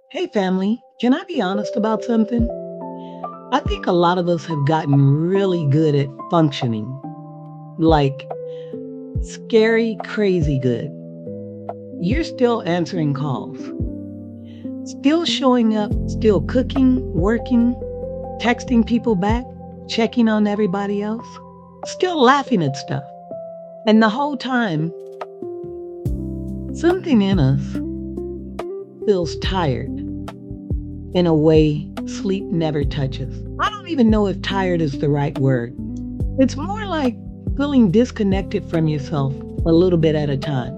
Hey family, can I be honest about something? I think a lot of us have gotten really good at functioning. Like, scary, crazy good. You're still answering calls, still showing up, still cooking, working, texting people back, checking on everybody else, still laughing at stuff. And the whole time, something in us feels tired in a way sleep never touches. I don't even know if tired is the right word. It's more like feeling disconnected from yourself a little bit at a time.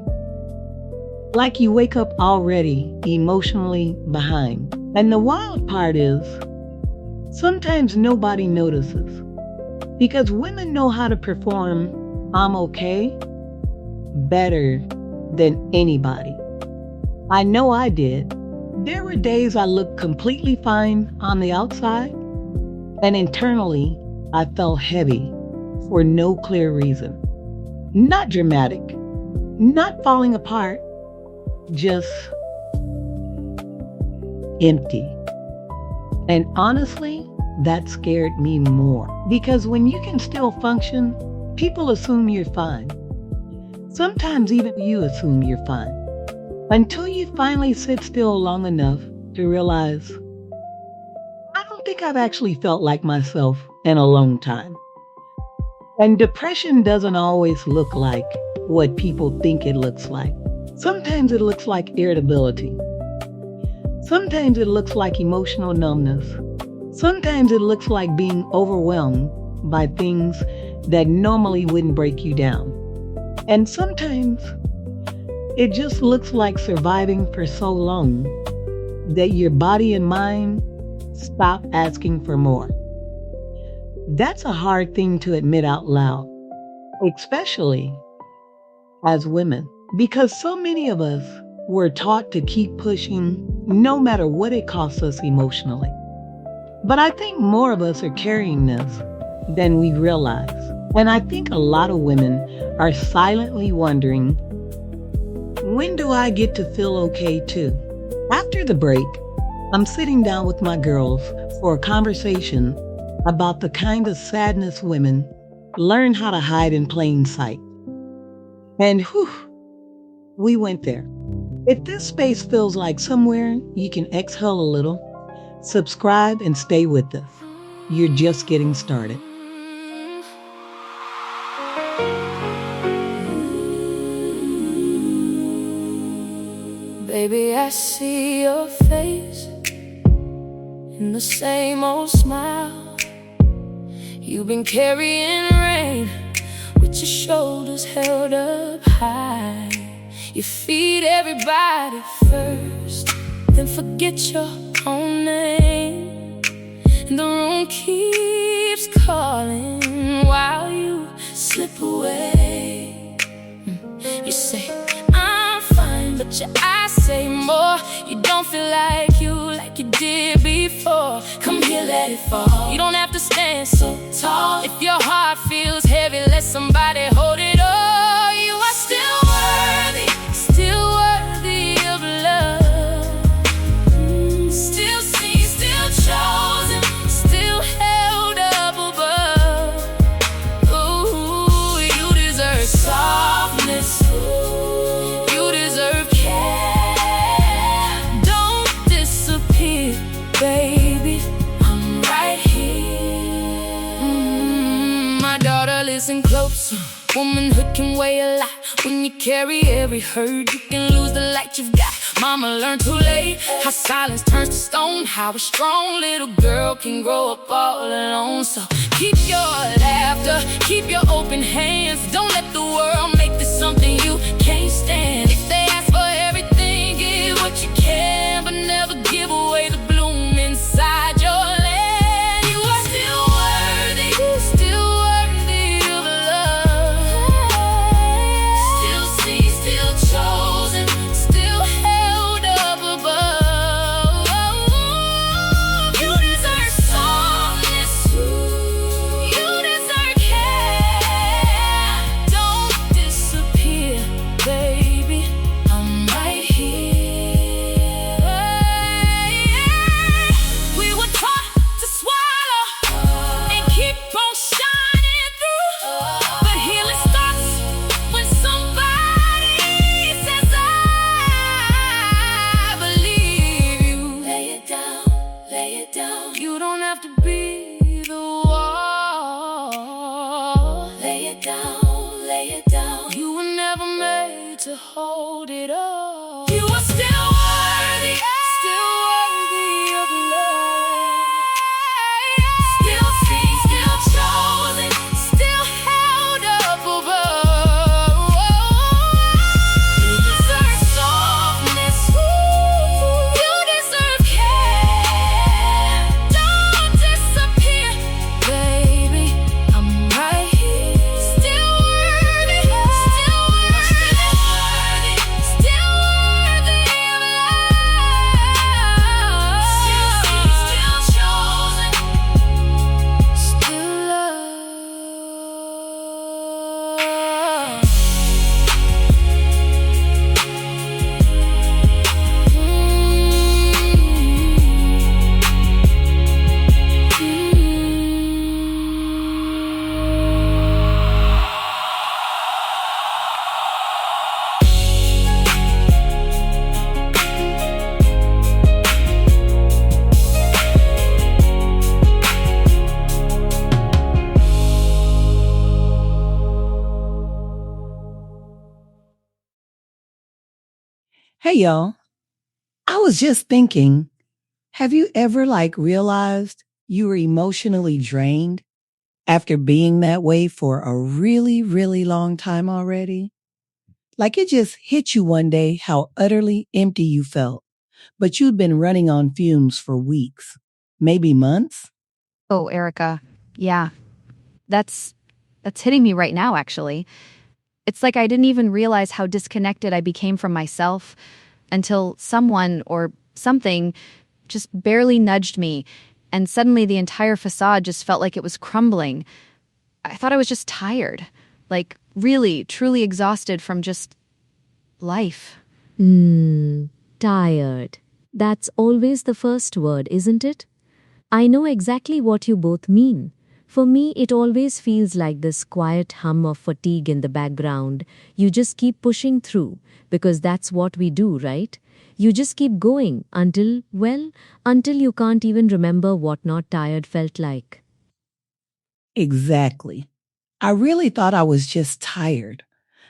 Like you wake up already emotionally behind. And the wild part is, sometimes nobody notices. Because women know how to perform "I'm okay" better than anybody. I know I did. There were days I looked completely fine on the outside, and internally I felt heavy for no clear reason. Not dramatic, not falling apart, just empty. And honestly, that scared me more. Because when you can still function, people assume you're fine. Sometimes even you assume you're fine. Until you finally sit still long enough to realize, I don't think I've actually felt like myself in a long time. And depression doesn't always look like what people think it looks like. Sometimes it looks like irritability. Sometimes it looks like emotional numbness. Sometimes it looks like being overwhelmed by things that normally wouldn't break you down. And sometimes it just looks like surviving for so long that your body and mind stop asking for more. That's a hard thing to admit out loud, especially as women, because so many of us were taught to keep pushing no matter what it costs us emotionally. But I think more of us are carrying this than we realize. And I think a lot of women are silently wondering, when do I get to feel okay too? After the break, I'm sitting down with my girls for a conversation about the kind of sadness women learn how to hide in plain sight. And whew, we went there. If this space feels like somewhere you can exhale a little, subscribe and stay with us. You're just getting started. Baby, I see your face in the same old smile. You've been carrying rain with your shoulders held up high. You feed everybody first, then forget your own name. And the room keeps calling while you slip away. You say, I'm fine, but your eyes say more. You don't feel like you did before. Come here, let it fall. You don't have to stand so tall. If your heart feels heavy, let somebody hold it all. You are still worthy of love. Still seen, still chosen, still held up above. Ooh, you deserve softness. You deserve care. Don't disappear, baby. I'm right here. My daughter, listen close. Womanhood can weigh a lot. When you carry every hurt, you can lose the light you've got. Mama learned too late how silence turns to stone, how a strong little girl can grow up all alone. So keep your laughter, keep your open hands. Don't let the world make this something you can't stand. If they ask for everything, give what you can, but never give away the bloom inside your land. You are still worthy of love. Still seen, still chosen, still held up above. You deserve softness. You deserve care. Don't disappear, baby. Hey y'all, I was just thinking, have you ever realized you were emotionally drained after being that way for a really, really long time already? Like it just hit you one day how utterly empty you felt, but you'd been running on fumes for weeks, maybe months? Oh, Erica. Yeah, that's that's hitting me right now actually. It's like I didn't even realize how disconnected I became from myself until someone or something just barely nudged me, and suddenly the entire facade just felt like it was crumbling. I thought I was just tired, like really, truly exhausted from just life. Tired. That's always the first word, isn't it? I know exactly what you both mean. For me, it always feels like this quiet hum of fatigue in the background. You just keep pushing through, because that's what we do, right? You just keep going until you can't even remember what not tired felt like. Exactly. I really thought I was just tired.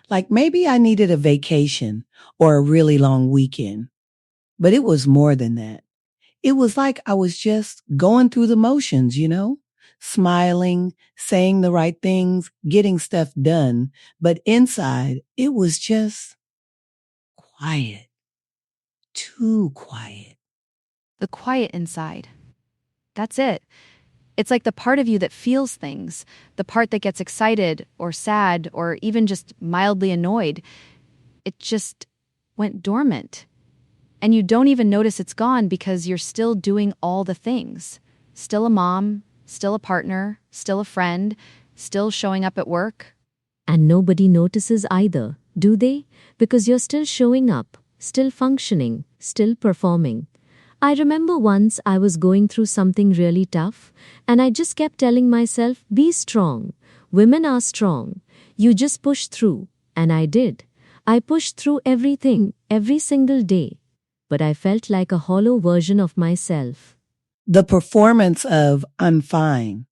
Like maybe I needed a vacation or a really long weekend. But it was more than that. It was like I was just going through the motions, smiling, saying the right things, getting stuff done. But inside, it was just quiet, too quiet. The quiet inside. That's it. It's like the part of you that feels things, the part that gets excited or sad or even just mildly annoyed. It just went dormant. And you don't even notice it's gone because you're still doing all the things. Still a mom, still a partner, still a friend, still showing up at work. And nobody notices either, do they? Because you're still showing up, still functioning, still performing. I remember once I was going through something really tough, and I just kept telling myself, be strong. Women are strong. You just push through. And I did. I pushed through everything, every single day. But I felt like a hollow version of myself. The performance of I'm fine.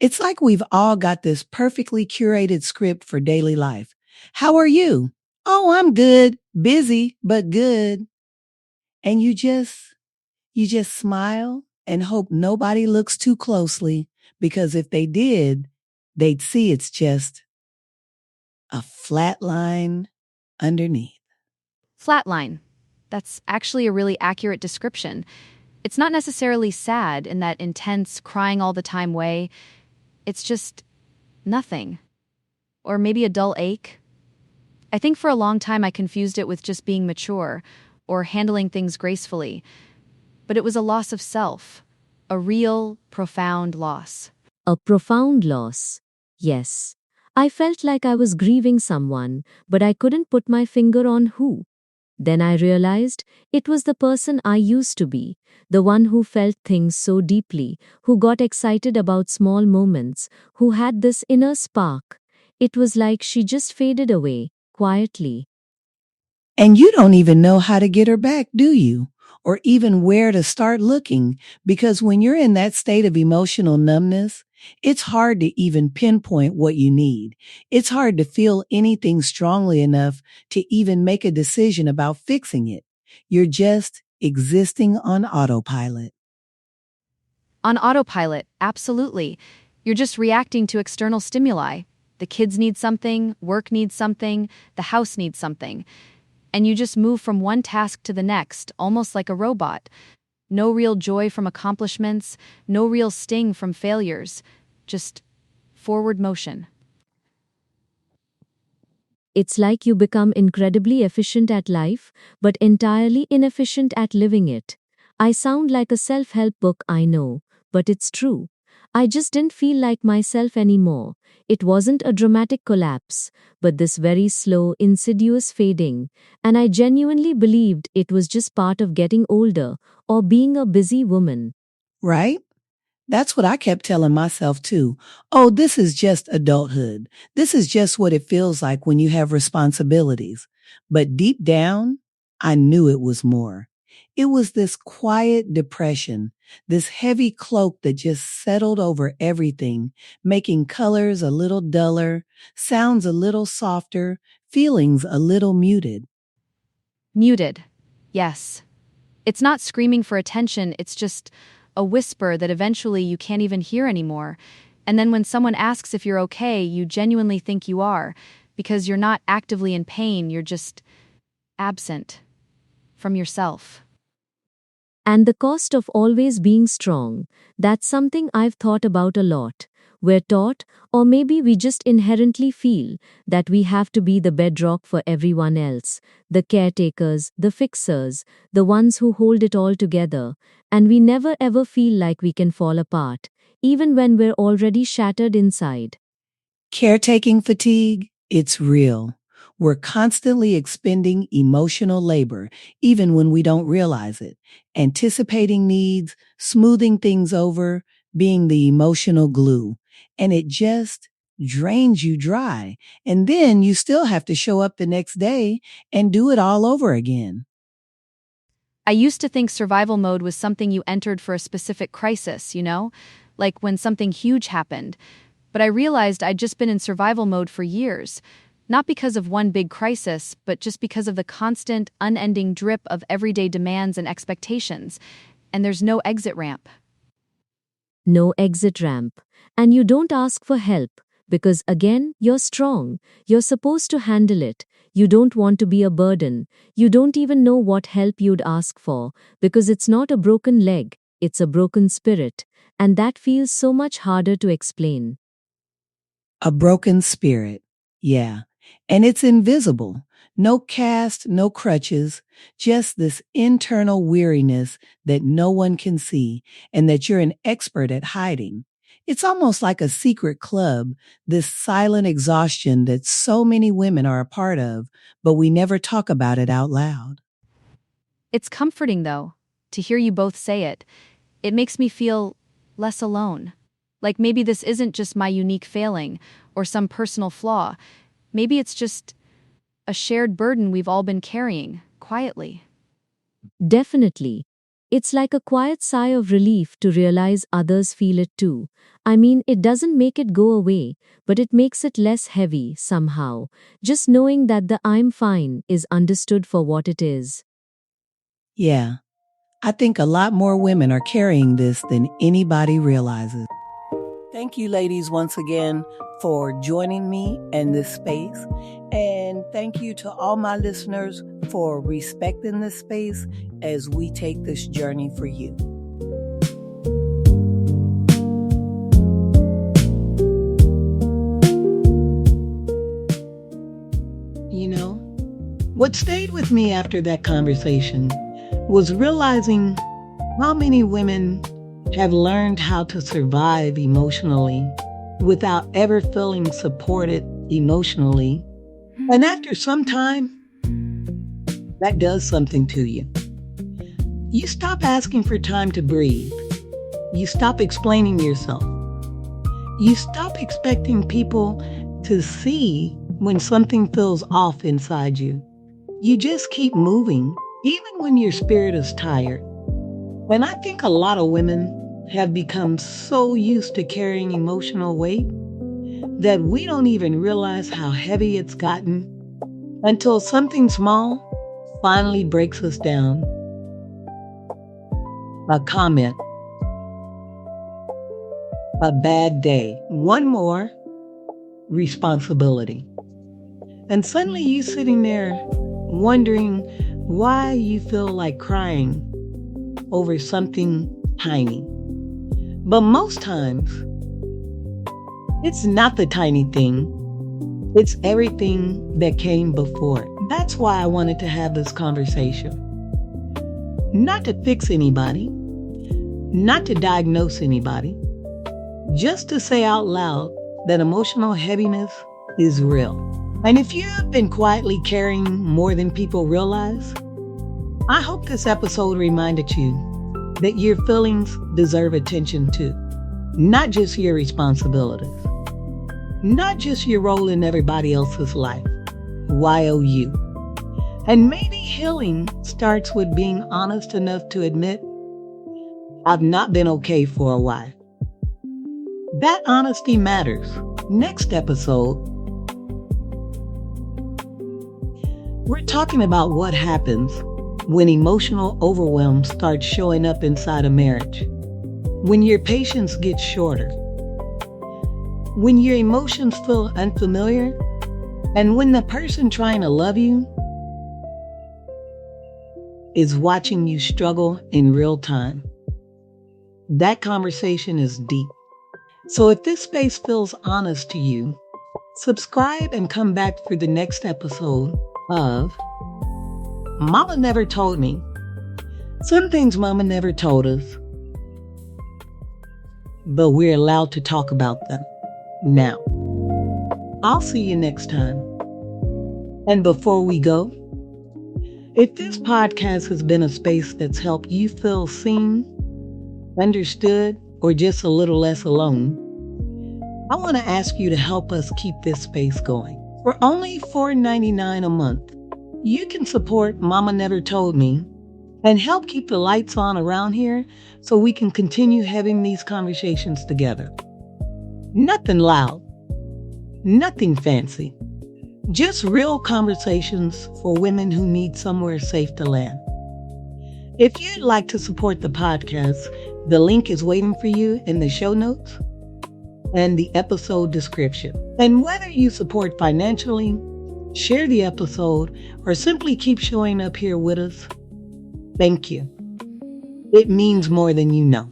It's like we've all got this perfectly curated script for daily life. How are you? Oh, I'm good. Busy, but good. And you just smile and hope nobody looks too closely, because if they did, they'd see it's just a flat line underneath. Flatline. That's actually a really accurate description. It's not necessarily sad in that intense, crying all the time way. It's just nothing. Or maybe a dull ache. I think for a long time I confused it with just being mature or handling things gracefully. But it was a loss of self, a real, profound loss. A profound loss. Yes. I felt like I was grieving someone, but I couldn't put my finger on who. Then I realized it was the person I used to be, the one who felt things so deeply, who got excited about small moments, who had this inner spark. It was like she just faded away, quietly. And you don't even know how to get her back, do you? Or even where to start looking, because when you're in that state of emotional numbness, it's hard to even pinpoint what you need. It's hard to feel anything strongly enough to even make a decision about fixing it. You're just existing on autopilot. On autopilot, absolutely. You're just reacting to external stimuli. The kids need something, work needs something, the house needs something. And you just move from one task to the next, almost like a robot. No real joy from accomplishments, no real sting from failures. Just forward motion. It's like you become incredibly efficient at life, but entirely inefficient at living it. I sound like a self-help book, I know, but it's true. I just didn't feel like myself anymore. It wasn't a dramatic collapse, but this very slow, insidious fading, and I genuinely believed it was just part of getting older or being a busy woman. Right? That's what I kept telling myself too. Oh, this is just adulthood. This is just what it feels like when you have responsibilities. But deep down, I knew it was more. It was this quiet depression, this heavy cloak that just settled over everything, making colors a little duller, sounds a little softer, feelings a little muted. Muted. Yes. It's not screaming for attention, it's just a whisper that eventually you can't even hear anymore. And then when someone asks if you're okay, you genuinely think you are, because you're not actively in pain, you're just absent from yourself. And the cost of always being strong, that's something I've thought about a lot. We're taught, or maybe we just inherently feel, that we have to be the bedrock for everyone else, the caretakers, the fixers, the ones who hold it all together, and we never ever feel like we can fall apart, even when we're already shattered inside. Caretaking fatigue, it's real. We're constantly expending emotional labor, even when we don't realize it, anticipating needs, smoothing things over, being the emotional glue. And it just drains you dry. And then you still have to show up the next day and do it all over again. I used to think survival mode was something you entered for a specific crisis, like when something huge happened. But I realized I'd just been in survival mode for years, not because of one big crisis, but just because of the constant, unending drip of everyday demands and expectations. And there's no exit ramp. No exit ramp. And you don't ask for help, because again, you're strong. You're supposed to handle it. You don't want to be a burden. You don't even know what help you'd ask for, because it's not a broken leg, it's a broken spirit. And that feels so much harder to explain. A broken spirit. Yeah. And it's invisible. No cast, no crutches, just this internal weariness that no one can see and that you're an expert at hiding. It's almost like a secret club, this silent exhaustion that so many women are a part of, but we never talk about it out loud. It's comforting, though, to hear you both say it. It makes me feel less alone. Like maybe this isn't just my unique failing or some personal flaw. Maybe it's just a shared burden we've all been carrying, quietly. Definitely. It's like a quiet sigh of relief to realize others feel it too. I mean, it doesn't make it go away, but it makes it less heavy somehow. Just knowing that the "I'm fine" is understood for what it is. Yeah, I think a lot more women are carrying this than anybody realizes. Thank you, ladies, once again for joining me in this space. And thank you to all my listeners for respecting this space as we take this journey for you. What stayed with me after that conversation was realizing how many women have learned how to survive emotionally without ever feeling supported emotionally. And after some time, that does something to you. You stop asking for time to breathe. You stop explaining yourself. You stop expecting people to see when something feels off inside you. You just keep moving, even when your spirit is tired. And I think a lot of women have become so used to carrying emotional weight that we don't even realize how heavy it's gotten until something small finally breaks us down. A comment, a bad day, one more responsibility. And suddenly you sitting there wondering why you feel like crying over something tiny. But most times, it's not the tiny thing. It's everything that came before. That's why I wanted to have this conversation. Not to fix anybody, not to diagnose anybody, just to say out loud that emotional heaviness is real. And if you have been quietly carrying more than people realize, I hope this episode reminded you that your feelings deserve attention too. Not just your responsibilities. Not just your role in everybody else's life. YOU. And maybe healing starts with being honest enough to admit, I've not been okay for a while. That honesty matters. Next episode, we're talking about what happens when emotional overwhelm starts showing up inside a marriage, when your patience gets shorter, when your emotions feel unfamiliar, and when the person trying to love you is watching you struggle in real time. That conversation is deep. So if this space feels honest to you, subscribe and come back for the next episode of Mama Never Told Me. Some things Mama never told us, but we're allowed to talk about them now. I'll see you next time. And before we go, if this podcast has been a space that's helped you feel seen, understood, or just a little less alone, I want to ask you to help us keep this space going. For only $4.99 a month, you can support Mama Never Told Me and help keep the lights on around here so we can continue having these conversations together. Nothing loud, nothing fancy, just real conversations for women who need somewhere safe to land. If you'd like to support the podcast, the link is waiting for you in the show notes and the episode description. And whether you support financially, share the episode, or simply keep showing up here with us, thank you. It means more than you know.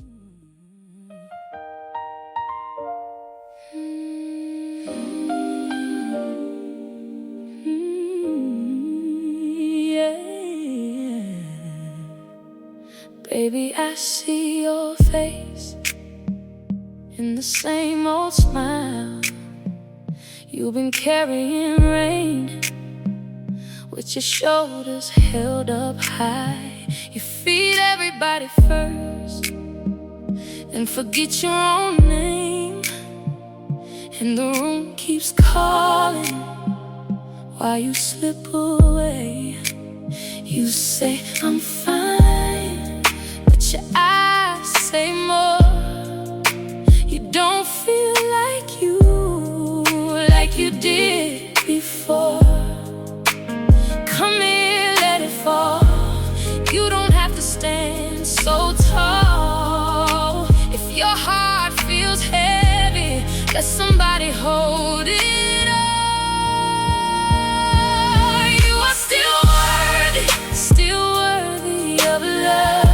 Baby, I see your face in the same old smile. You've been carrying rain with your shoulders held up high. You feed everybody first and forget your own name, and the room keeps calling while you slip away. You say, I'm fine, but your eyes say more. You don't feel like you did before. Come here, let it fall. You don't have to stand so tall. If your heart feels heavy, let somebody hold it all. You are still worthy of love.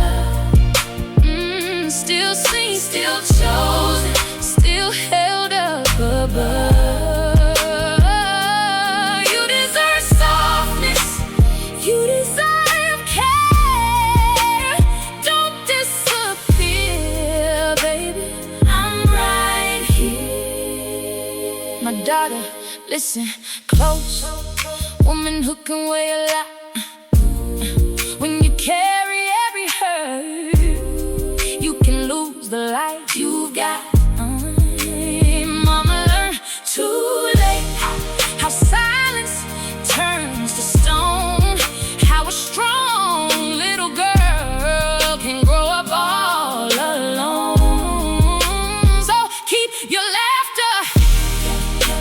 Still seen, still chosen, still held up above. Daughter, listen close. Woman who can weigh a lot. When you carry every hurt, you can lose the life you've got. Mama learned too late how silence turns to stone, how a strong little girl can grow up all alone. So keep your laughter,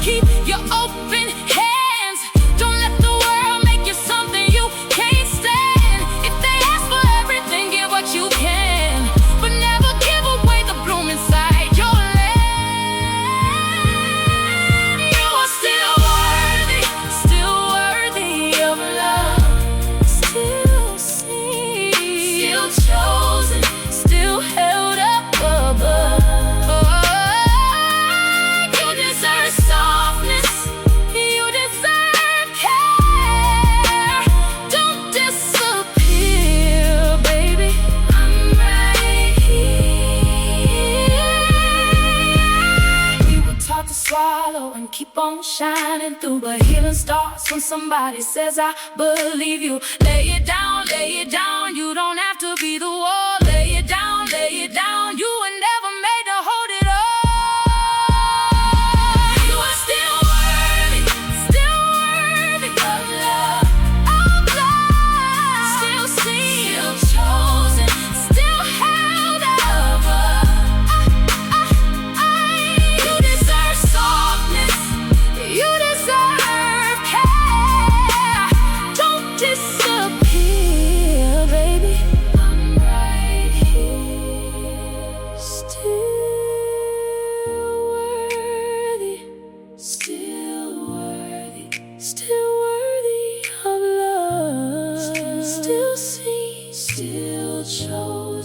keep your open hands. Don't let the world make you something you can't stand. If they ask for everything, give what you can, but never give away the bloom inside your land. You are still worthy of love. Still seen, still chosen, still held up above. Swallow and keep on shining through, but healing starts when somebody says, I believe you. Lay it down, you don't have to be the wall. Lay it down, you were never made to hold it all. You are still worthy of love, still seen, still chosen, still held up. You deserve softness, you deserve care. Don't disappear,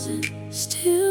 chosen, still